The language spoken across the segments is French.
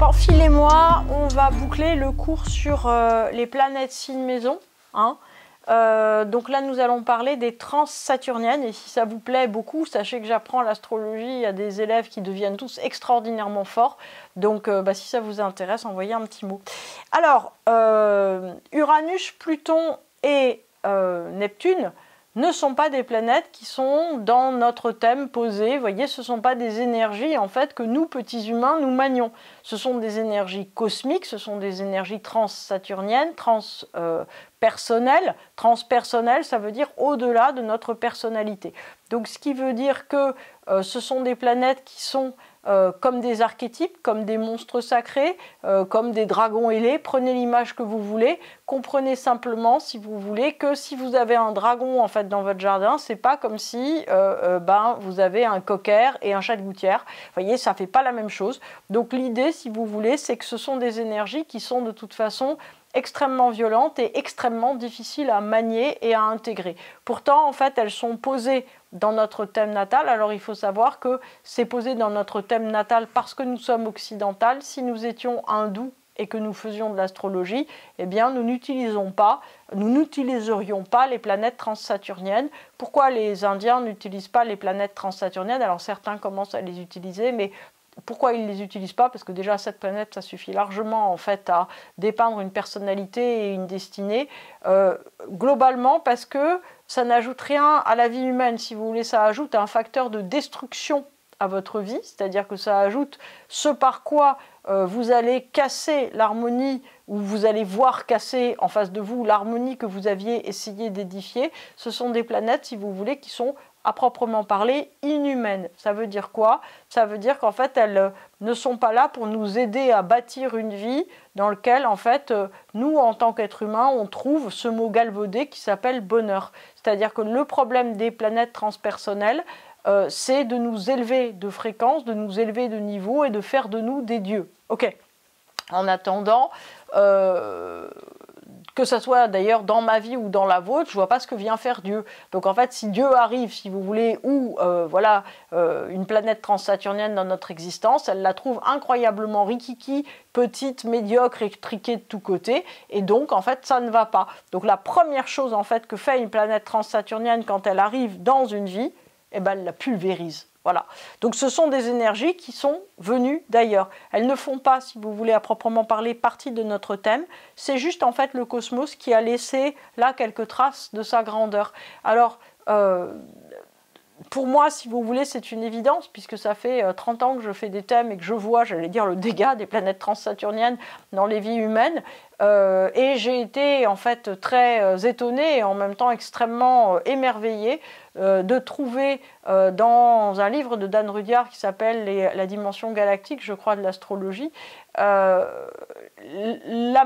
Enfilez-moi, on va boucler le cours sur les planètes signes maison. Hein. Donc là, nous allons parler des transsaturniennes. Et si ça vous plaît beaucoup, sachez que j'apprends l'astrologie à des élèves qui deviennent tous extraordinairement forts. Donc si ça vous intéresse, envoyez un petit mot. Alors, Uranus, Pluton et Neptune ne sont pas des planètes qui sont dans notre thème posé. Vous voyez, ce ne sont pas des énergies en fait que nous, petits humains, nous manions. Ce sont des énergies cosmiques, ce sont des énergies transsaturniennes, transpersonnelles. Transpersonnelles, ça veut dire au-delà de notre personnalité. Donc, ce qui veut dire que ce sont des planètes qui sont comme des archétypes, comme des monstres sacrés, comme des dragons ailés. Prenez l'image que vous voulez. Comprenez simplement, si vous voulez, que si vous avez un dragon en fait dans votre jardin, c'est pas comme si vous avez un cocker et un chat de gouttière. Vous voyez, ça fait pas la même chose. Donc l'idée, si vous voulez, c'est que ce sont des énergies qui sont de toute façon extrêmement violentes et extrêmement difficiles à manier et à intégrer. Pourtant, en fait, elles sont posées dans notre thème natal. Alors, il faut savoir que c'est posé dans notre thème natal parce que nous sommes occidentales. Si nous étions hindous et que nous faisions de l'astrologie, eh bien, nous n'utiliserions pas les planètes transsaturniennes. Pourquoi les Indiens n'utilisent pas les planètes transsaturniennes? Alors, certains commencent à les utiliser, mais pourquoi ils ne les utilisent pas? Parce que déjà, cette planète, ça suffit largement en fait à dépeindre une personnalité et une destinée. Globalement, parce que ça n'ajoute rien à la vie humaine, si vous voulez, ça ajoute un facteur de destruction à votre vie, c'est-à-dire que ça ajoute ce par quoi vous allez casser l'harmonie, ou vous allez voir casser en face de vous l'harmonie que vous aviez essayé d'édifier. Ce sont des planètes, si vous voulez, qui sont à proprement parler inhumaines. Ça veut dire quoi? Ça veut dire qu'en fait elles ne sont pas là pour nous aider à bâtir une vie dans laquelle en fait nous en tant qu'êtres humains on trouve ce mot galvaudé qui s'appelle bonheur. C'est-à-dire que le problème des planètes transpersonnelles c'est de nous élever de fréquence, de nous élever de niveau et de faire de nous des dieux. Ok. En attendant, que ce soit d'ailleurs dans ma vie ou dans la vôtre, je ne vois pas ce que vient faire Dieu. Donc en fait, si Dieu arrive, si vous voulez, ou une planète transsaturnienne dans notre existence, elle la trouve incroyablement rikiki, petite, médiocre, étriquée de tous côtés, et donc en fait, ça ne va pas. Donc la première chose en fait que fait une planète transsaturnienne quand elle arrive dans une vie, eh ben, elle la pulvérise. Voilà. Donc ce sont des énergies qui sont venues d'ailleurs. Elles ne font pas, si vous voulez, à proprement parler, partie de notre thème. C'est juste en fait le cosmos qui a laissé là quelques traces de sa grandeur. Alors, pour moi, si vous voulez, c'est une évidence, puisque ça fait 30 ans que je fais des thèmes et que je vois, j'allais dire, le dégât des planètes transsaturniennes dans les vies humaines. Et j'ai été en fait très étonnée et en même temps extrêmement émerveillée de trouver dans un livre de Dan Rudyard qui s'appelle La dimension galactique, je crois, de l'astrologie, la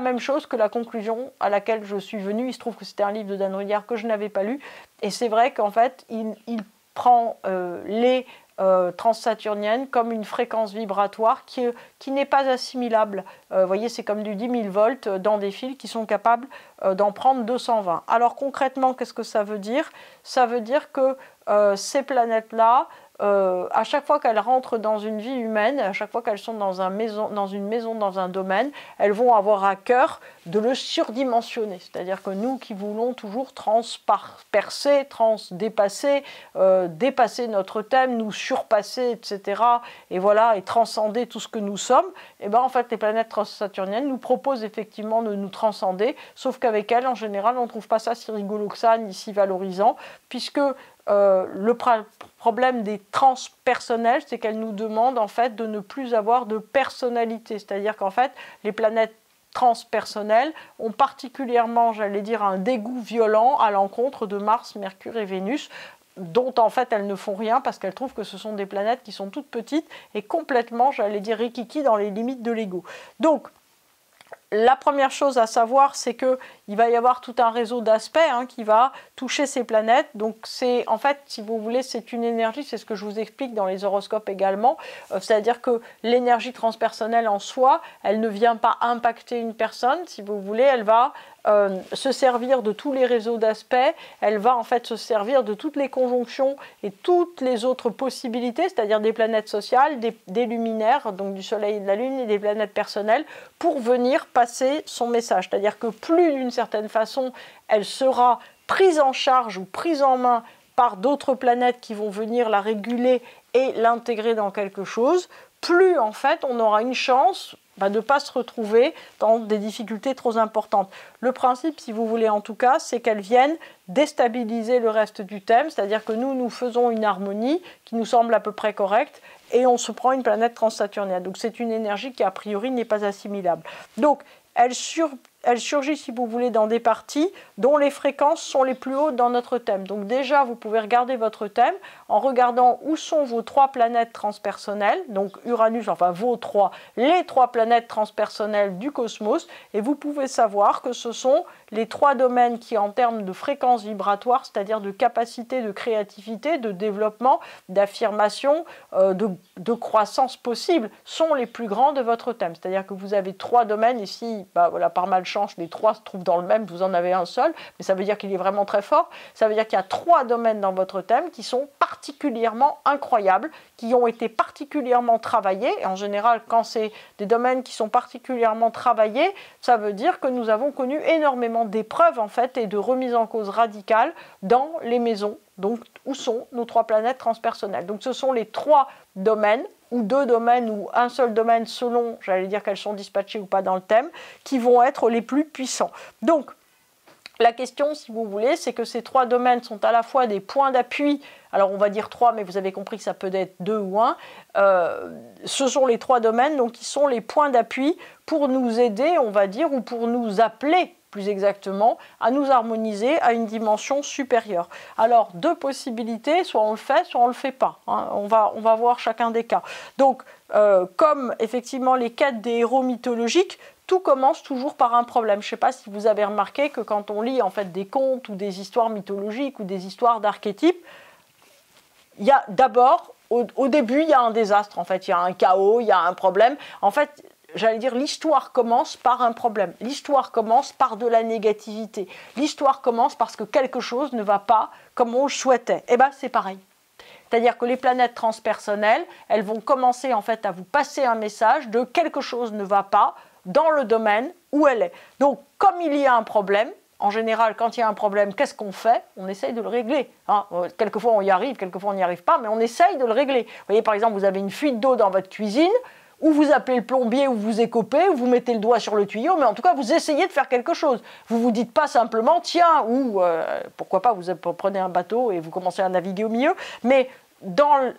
même chose que la conclusion à laquelle je suis venue. Il se trouve que c'était un livre de Dan Rudyard que je n'avais pas lu, et c'est vrai qu'en fait, il prend les transsaturniennes comme une fréquence vibratoire qui n'est pas assimilable. Vous voyez, c'est comme du 10 000 volts dans des fils qui sont capables d'en prendre 220. Alors concrètement, qu'est-ce que ça veut dire? Ça veut dire que ces planètes-là, à chaque fois qu'elles rentrent dans une vie humaine, à chaque fois qu'elles sont dans une maison, dans un domaine, elles vont avoir à cœur de le surdimensionner. C'est-à-dire que nous qui voulons toujours transpercer, transdépasser, dépasser notre thème, nous surpasser, etc., et voilà, et transcender tout ce que nous sommes, et bien en fait les planètes transsaturniennes nous proposent effectivement de nous transcender, sauf qu'avec elles, en général, on ne trouve pas ça si rigolo que ça, ni si valorisant, puisque le problème des transpersonnels, c'est qu'elles nous demandent en fait de ne plus avoir de personnalité. C'est-à-dire qu'en fait, les planètes transpersonnelles ont particulièrement, j'allais dire, un dégoût violent à l'encontre de Mars, Mercure et Vénus, dont en fait elles ne font rien parce qu'elles trouvent que ce sont des planètes qui sont toutes petites et complètement, j'allais dire, rikiki dans les limites de l'ego. Donc, la première chose à savoir, c'est qu'il va y avoir tout un réseau d'aspects qui va toucher ces planètes. Donc c'est en fait, si vous voulez, c'est une énergie, c'est ce que je vous explique dans les horoscopes également. C'est-à-dire que l'énergie transpersonnelle en soi, elle ne vient pas impacter une personne, si vous voulez, elle va se servir de tous les réseaux d'aspects, elle va en fait se servir de toutes les conjonctions et toutes les autres possibilités, c'est-à-dire des planètes sociales, des luminaires, donc du Soleil et de la Lune, et des planètes personnelles, pour venir passer son message. C'est-à-dire que plus d'une certaine façon, elle sera prise en charge ou prise en main par d'autres planètes qui vont venir la réguler et l'intégrer dans quelque chose, plus en fait on aura une chance de ne pas se retrouver dans des difficultés trop importantes. Le principe, si vous voulez en tout cas, c'est qu'elles viennent déstabiliser le reste du thème, c'est-à-dire que nous faisons une harmonie qui nous semble à peu près correcte et on se prend une planète transsaturnienne. Donc c'est une énergie qui a priori n'est pas assimilable. Donc elle surgit, si vous voulez, dans des parties dont les fréquences sont les plus hautes dans notre thème. Donc déjà, vous pouvez regarder votre thème en regardant où sont vos 3 planètes transpersonnelles, donc Uranus, enfin les 3 planètes transpersonnelles du cosmos, et vous pouvez savoir que ce sont les 3 domaines qui, en termes de fréquence vibratoire, c'est-à-dire de capacité de créativité, de développement, d'affirmation, de croissance possible, sont les plus grands de votre thème. C'est-à-dire que vous avez 3 domaines, ici, voilà, par malchance, les 3 se trouvent dans le même, vous en avez un seul, mais ça veut dire qu'il est vraiment très fort. Ça veut dire qu'il y a 3 domaines dans votre thème qui sont particulièrement incroyables, qui ont été particulièrement travaillés, et en général, quand c'est des domaines qui sont particulièrement travaillés, ça veut dire que nous avons connu énormément d'épreuves, en fait, et de remises en cause radicales dans les maisons, donc où sont nos 3 planètes transpersonnelles. Donc ce sont les 3 domaines, ou 2 domaines, ou un seul domaine selon, j'allais dire qu'elles sont dispatchées ou pas dans le thème, qui vont être les plus puissants. Donc, la question, si vous voulez, c'est que ces 3 domaines sont à la fois des points d'appui, alors on va dire 3, mais vous avez compris que ça peut être 2 ou 1, ce sont les 3 domaines donc, qui sont les points d'appui pour nous aider, on va dire, ou pour nous appeler, plus exactement, à nous harmoniser à une dimension supérieure. Alors, 2 possibilités, soit on le fait, soit on ne le fait pas. Hein. On va voir chacun des cas. Donc, comme effectivement les quêtes des héros mythologiques, tout commence toujours par un problème. Je ne sais pas si vous avez remarqué que quand on lit en fait des contes ou des histoires mythologiques ou des histoires d'archétypes, il y a d'abord, au début, il y a un désastre. En fait, il y a un chaos, il y a un problème. En fait, j'allais dire, l'histoire commence par un problème. L'histoire commence par de la négativité. L'histoire commence parce que quelque chose ne va pas comme on le souhaitait. Eh bien, c'est pareil. C'est-à-dire que les planètes transpersonnelles, elles vont commencer en fait à vous passer un message de quelque chose ne va pas dans le domaine où elle est. Donc, comme il y a un problème, en général, quand il y a un problème, qu'est-ce qu'on fait? On essaye de le régler. Hein. Quelquefois, on y arrive, quelquefois, on n'y arrive pas, mais on essaye de le régler. Vous voyez, par exemple, vous avez une fuite d'eau dans votre cuisine, ou vous appelez le plombier, ou vous écopez, ou vous mettez le doigt sur le tuyau, mais en tout cas, vous essayez de faire quelque chose. Vous ne vous dites pas simplement, tiens, ou pourquoi pas, vous prenez un bateau et vous commencez à naviguer au milieu, mais dans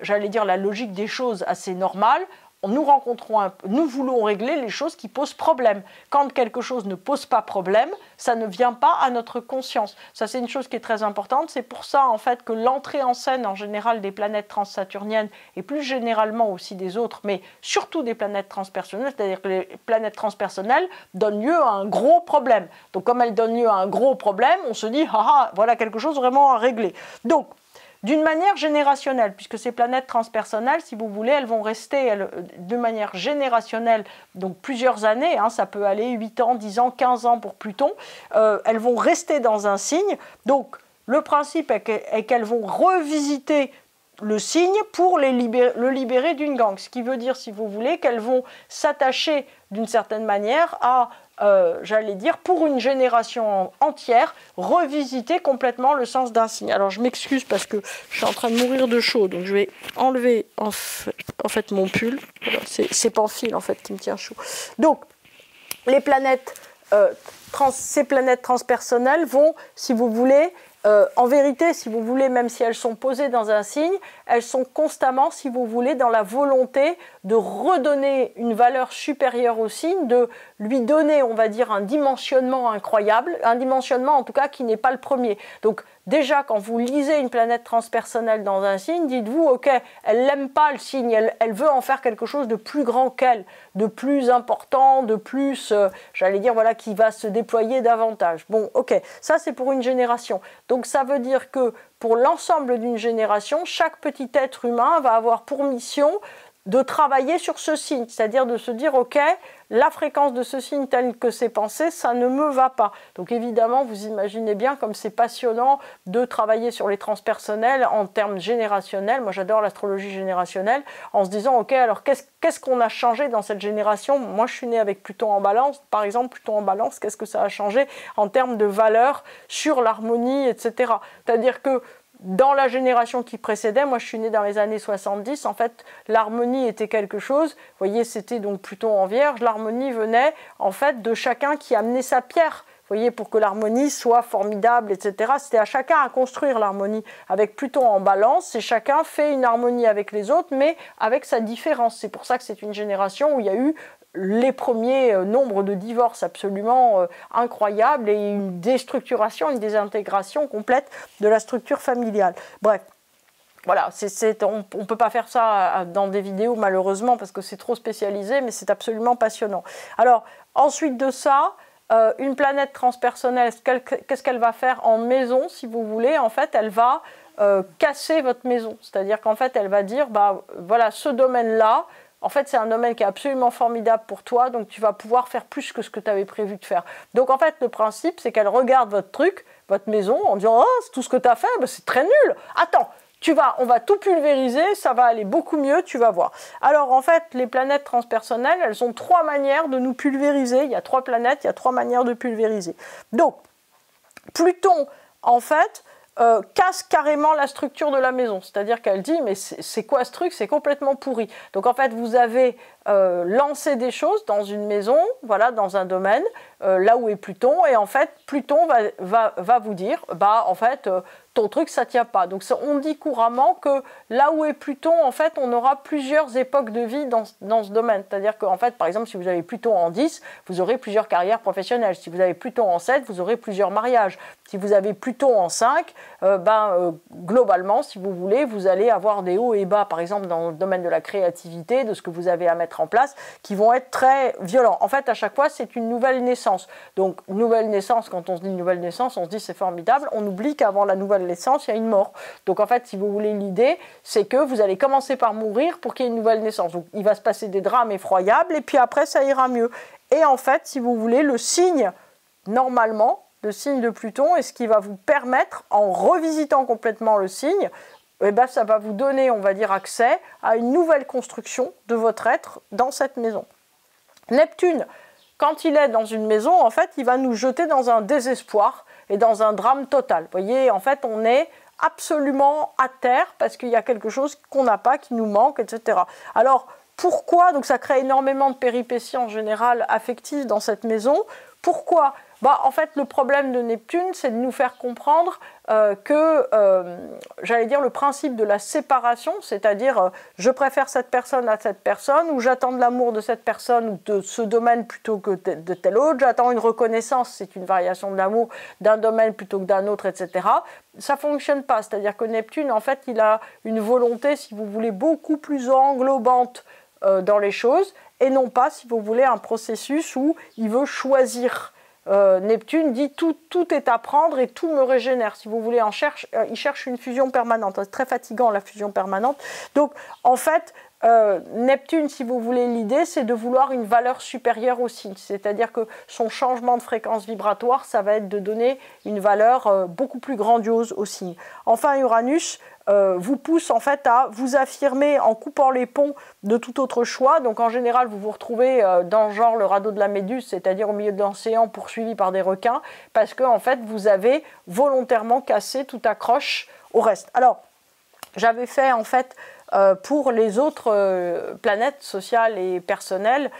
j'allais dire, la logique des choses assez normale, nous voulons régler les choses qui posent problème. Quand quelque chose ne pose pas problème, ça ne vient pas à notre conscience. Ça, c'est une chose qui est très importante. C'est pour ça, en fait, que l'entrée en scène, en général, des planètes transsaturniennes, et plus généralement aussi des autres, mais surtout des planètes transpersonnelles, c'est-à-dire que les planètes transpersonnelles donnent lieu à un gros problème. Donc, comme elles donnent lieu à un gros problème, on se dit, ah, voilà quelque chose vraiment à régler. Donc, d'une manière générationnelle, puisque ces planètes transpersonnelles, si vous voulez, elles vont rester de manière générationnelle, donc plusieurs années, hein, ça peut aller 8 ans, 10 ans, 15 ans pour Pluton, elles vont rester dans un signe. Donc le principe est qu'elles vont revisiter le signe pour le libérer d'une gangue. Ce qui veut dire, si vous voulez, qu'elles vont s'attacher d'une certaine manière à, j'allais dire, pour une génération entière, revisiter complètement le sens d'un signe. Alors je m'excuse parce que je suis en train de mourir de chaud, donc je vais enlever en fait mon pull. Voilà, c'est Pamphile en fait qui me tient chaud. Donc les planètes, ces planètes transpersonnelles vont, si vous voulez, en vérité, si vous voulez, même si elles sont posées dans un signe, elles sont constamment, si vous voulez, dans la volonté de redonner une valeur supérieure au signe, de lui donner, on va dire, un dimensionnement incroyable, un dimensionnement en tout cas qui n'est pas le premier. Donc déjà, quand vous lisez une planète transpersonnelle dans un signe, dites-vous, ok, elle n'aime pas le signe, elle veut en faire quelque chose de plus grand qu'elle, de plus important, de plus, j'allais dire, voilà, qui va se déployer davantage. Bon, ok, ça c'est pour une génération. Donc ça veut dire que pour l'ensemble d'une génération, chaque petit être humain va avoir pour mission de travailler sur ce signe, c'est-à-dire de se dire, ok, la fréquence de ce signe tel que c'est pensé, ça ne me va pas. Donc évidemment, vous imaginez bien comme c'est passionnant de travailler sur les transpersonnels en termes générationnels. Moi, j'adore l'astrologie générationnelle, en se disant, ok, alors qu'est-ce qu'on a changé dans cette génération? Moi, je suis née avec Pluton en Balance, par exemple, Pluton en Balance, qu'est-ce que ça a changé en termes de valeur sur l'harmonie, etc. C'est-à-dire que dans la génération qui précédait, moi je suis née dans les années 70, en fait l'harmonie était quelque chose, vous voyez c'était donc Pluton en Vierge, l'harmonie venait en fait de chacun qui amenait sa pierre, vous voyez, pour que l'harmonie soit formidable, etc. C'était à chacun à construire l'harmonie. Avec Pluton en Balance, c'est chacun fait une harmonie avec les autres, mais avec sa différence. C'est pour ça que c'est une génération où il y a eu les premiers nombres de divorces absolument incroyables et une déstructuration, une désintégration complète de la structure familiale. Bref, voilà, on ne peut pas faire ça dans des vidéos malheureusement parce que c'est trop spécialisé, mais c'est absolument passionnant. Alors, ensuite de ça, une planète transpersonnelle, qu'est-ce qu'elle va faire en maison, si vous voulez? En fait, elle va casser votre maison. C'est-à-dire qu'en fait, elle va dire, bah voilà, ce domaine-là, en fait, c'est un domaine qui est absolument formidable pour toi, donc tu vas pouvoir faire plus que ce que tu avais prévu de faire. Donc en fait, le principe, c'est qu'elle regarde votre truc, votre maison, en disant « Oh, c'est tout ce que tu as fait, ben, c'est très nul. Attends, on va tout pulvériser, ça va aller beaucoup mieux, tu vas voir. » Alors en fait, les planètes transpersonnelles, elles ont 3 manières de nous pulvériser. Il y a 3 planètes, il y a 3 manières de pulvériser. Donc, Pluton, en fait, casse carrément la structure de la maison. C'est-à-dire qu'elle dit, mais c'est quoi ce truc? C'est complètement pourri. Donc en fait, vous avez lancé des choses dans une maison, voilà, dans un domaine, là où est Pluton, et en fait, Pluton va vous dire, bah en fait, ton truc, ça tient pas. Donc on dit couramment que là où est Pluton, en fait, on aura plusieurs époques de vie dans ce domaine. C'est-à-dire qu'en fait, par exemple, si vous avez Pluton en 10, vous aurez plusieurs carrières professionnelles. Si vous avez Pluton en 7, vous aurez plusieurs mariages. Si vous avez Pluton en 5, globalement, si vous voulez, vous allez avoir des hauts et bas, par exemple, dans le domaine de la créativité, de ce que vous avez à mettre en place, qui vont être très violents. En fait, à chaque fois, c'est une nouvelle naissance. Donc, nouvelle naissance, quand on se dit nouvelle naissance, on se dit c'est formidable. On oublie qu'avant la nouvelle naissance, il y a une mort. Donc, en fait, si vous voulez, l'idée, c'est que vous allez commencer par mourir pour qu'il y ait une nouvelle naissance. Donc, il va se passer des drames effroyables et puis après, ça ira mieux. Et en fait, si vous voulez, le signe, normalement, le signe de Pluton est ce qui va vous permettre, en revisitant complètement le signe, eh ben, ça va vous donner, on va dire, accès à une nouvelle construction de votre être dans cette maison. Neptune, quand il est dans une maison, en fait, il va nous jeter dans un désespoir et dans un drame total. Vous voyez, en fait, on est absolument à terre parce qu'il y a quelque chose qu'on n'a pas, qui nous manque, etc. Alors, pourquoi? Donc ça crée énormément de péripéties en général affectives dans cette maison. Pourquoi? En fait, le problème de Neptune, c'est de nous faire comprendre que, j'allais dire, le principe de la séparation, c'est-à-dire je préfère cette personne à cette personne, ou j'attends de l'amour de cette personne ou de ce domaine plutôt que de tel autre, j'attends une reconnaissance, c'est une variation de l'amour d'un domaine plutôt que d'un autre, etc. Ça ne fonctionne pas, c'est-à-dire que Neptune, en fait, il a une volonté, si vous voulez, beaucoup plus englobante dans les choses, et non pas, si vous voulez, un processus où il veut choisir. Neptune dit tout est à prendre et tout me régénère. Si vous voulez, il cherche une fusion permanente. C'est très fatigant la fusion permanente. Donc, en fait, Neptune, si vous voulez, l'idée, c'est de vouloir une valeur supérieure au signe. C'est-à-dire que son changement de fréquence vibratoire, ça va être de donner une valeur beaucoup plus grandiose au signe. Enfin, Uranus vous pousse en fait à vous affirmer en coupant les ponts de tout autre choix. Donc en général, vous vous retrouvez dans genre le radeau de la Méduse, c'est-à-dire au milieu de l'océan poursuivi par des requins, parce que en fait, vous avez volontairement cassé toute accroche au reste. Alors, j'avais fait en fait pour les autres planètes sociales et personnelles,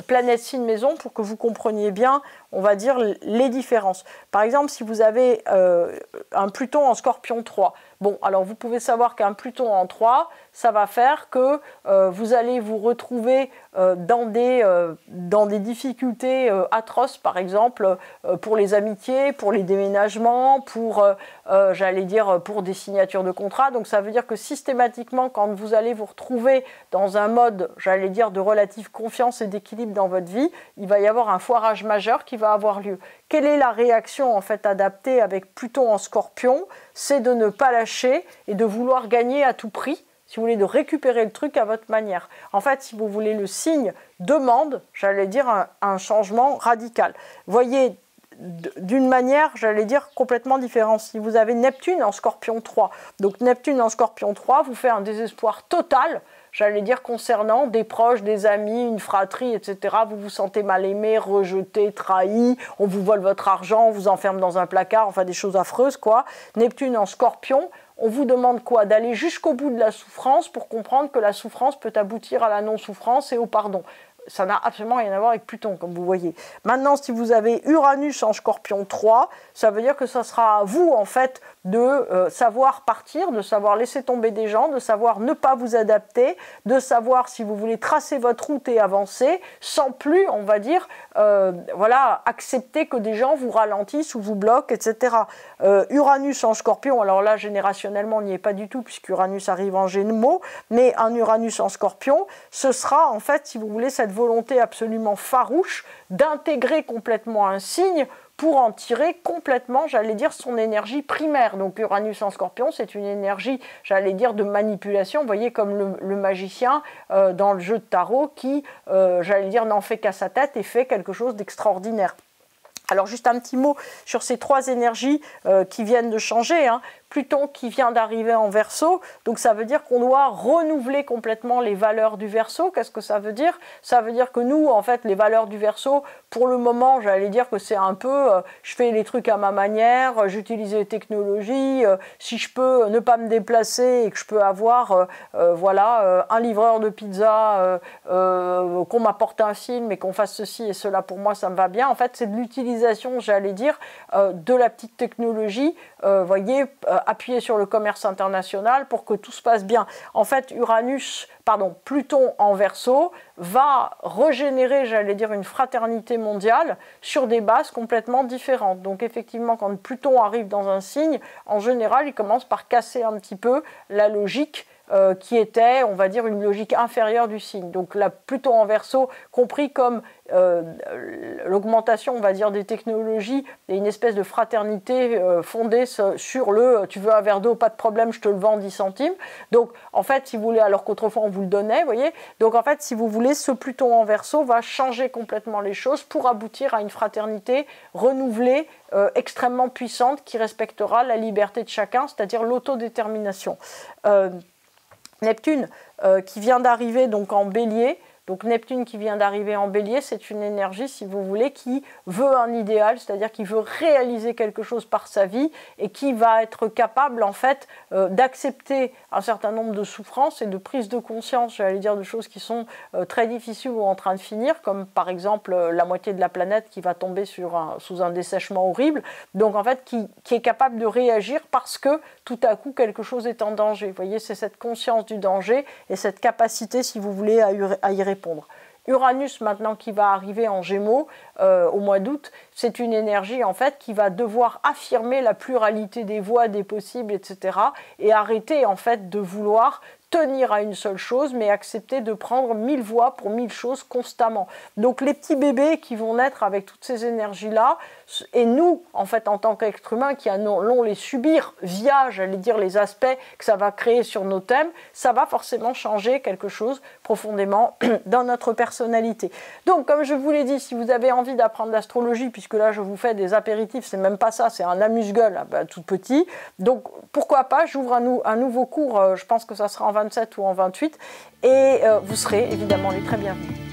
planète signe maison, pour que vous compreniez bien, on va dire, les différences. Par exemple, si vous avez un Pluton en Scorpion 3, bon, alors vous pouvez savoir qu'un Pluton en 3, ça va faire que vous allez vous retrouver dans des difficultés atroces, par exemple, pour les amitiés, pour les déménagements, pour, j'allais dire, pour des signatures de contrats. Donc ça veut dire que systématiquement, quand vous allez vous retrouver dans un mode, j'allais dire, de relative confiance et d'équilibre dans votre vie, il va y avoir un foirage majeur qui va avoir lieu. Quelle est la réaction en fait adaptée avec Pluton en Scorpion? C'est de ne pas lâcher et de vouloir gagner à tout prix, si vous voulez, de récupérer le truc à votre manière. En fait, si vous voulez, le signe demande, j'allais dire, un changement radical. Voyez, d'une manière, j'allais dire, complètement différente. Si vous avez Neptune en Scorpion 3, donc Neptune en Scorpion 3 vous fait un désespoir total, j'allais dire, concernant des proches, des amis, une fratrie, etc. Vous vous sentez mal aimé, rejeté, trahi, on vous vole votre argent, on vous enferme dans un placard, enfin des choses affreuses, quoi. Neptune en Scorpion, on vous demande quoi? D'aller jusqu'au bout de la souffrance pour comprendre que la souffrance peut aboutir à la non-souffrance et au pardon. Ça n'a absolument rien à voir avec Pluton, comme vous voyez. Maintenant, si vous avez Uranus en Scorpion 3, ça veut dire que ça sera à vous, en fait, de savoir partir, de savoir laisser tomber des gens, de savoir ne pas vous adapter, de savoir si vous voulez tracer votre route et avancer, sans plus, on va dire, voilà, accepter que des gens vous ralentissent ou vous bloquent, etc. Uranus en Scorpion, alors là, générationnellement, on n'y est pas du tout, puisqu'Uranus arrive en Gémeaux, mais un Uranus en Scorpion, ce sera, en fait, si vous voulez, cette volonté absolument farouche d'intégrer complètement un signe pour en tirer complètement, j'allais dire, son énergie primaire. Donc Uranus en Scorpion, c'est une énergie, j'allais dire, de manipulation, vous voyez, comme le magicien dans le jeu de tarot qui, j'allais dire, n'en fait qu'à sa tête et fait quelque chose d'extraordinaire. Alors juste un petit mot sur ces trois énergies qui viennent de changer, hein. Pluton qui vient d'arriver en Verseau, donc ça veut dire qu'on doit renouveler complètement les valeurs du Verseau. Qu'est-ce que ça veut dire? Ça veut dire que nous, en fait, les valeurs du Verseau, pour le moment, j'allais dire que c'est un peu, je fais les trucs à ma manière, j'utilise les technologies, si je peux ne pas me déplacer et que je peux avoir, voilà, un livreur de pizza, qu'on m'apporte un film et qu'on fasse ceci et cela, pour moi, ça me va bien. En fait, c'est de l'utilisation, j'allais dire, de la petite technologie, voyez, appuyer sur le commerce international pour que tout se passe bien. En fait, Pluton en Verseau va régénérer, j'allais dire, une fraternité mondiale sur des bases complètement différentes. Donc effectivement, quand Pluton arrive dans un signe, en général, il commence par casser un petit peu la logique qui était, on va dire, une logique inférieure du signe. Donc là, Pluton en Verseau, compris comme l'augmentation, on va dire, des technologies et une espèce de fraternité fondée sur le « tu veux un verre d'eau, pas de problème, je te le vends 10 centimes ». Donc, en fait, si vous voulez, alors qu'autrefois on vous le donnait, vous voyez, donc en fait, si vous voulez, ce Pluton en Verseau va changer complètement les choses pour aboutir à une fraternité renouvelée, extrêmement puissante, qui respectera la liberté de chacun, c'est-à-dire l'autodétermination. Neptune qui vient d'arriver donc en Bélier. Donc Neptune qui vient d'arriver en Bélier, c'est une énergie, si vous voulez, qui veut un idéal, c'est-à-dire qui veut réaliser quelque chose par sa vie et qui va être capable, en fait, d'accepter un certain nombre de souffrances et de prises de conscience, j'allais dire, de choses qui sont très difficiles ou en train de finir, comme par exemple la moitié de la planète qui va tomber sous un dessèchement horrible. Donc en fait, qui est capable de réagir parce que tout à coup, quelque chose est en danger. Vous voyez, c'est cette conscience du danger et cette capacité, si vous voulez, à y répondre. Uranus, maintenant, qui va arriver en Gémeaux au mois d'août, c'est une énergie, en fait, qui va devoir affirmer la pluralité des voies, des possibles, etc. et arrêter, en fait, de vouloir tenir à une seule chose, mais accepter de prendre 1000 voies pour 1000 choses constamment. Donc les petits bébés qui vont naître avec toutes ces énergies-là, et nous, en fait, en tant qu'êtres humains qui allons les subir via, j'allais dire, les aspects que ça va créer sur nos thèmes, ça va forcément changer quelque chose profondément dans notre personnalité. Donc, comme je vous l'ai dit, si vous avez envie d'apprendre l'astrologie, puisque là, je vous fais des apéritifs, c'est même pas ça, c'est un amuse-gueule, tout petit. Donc, pourquoi pas, j'ouvre un nouveau cours, je pense que ça sera en 27 ou en 28, et vous serez évidemment les très bienvenus.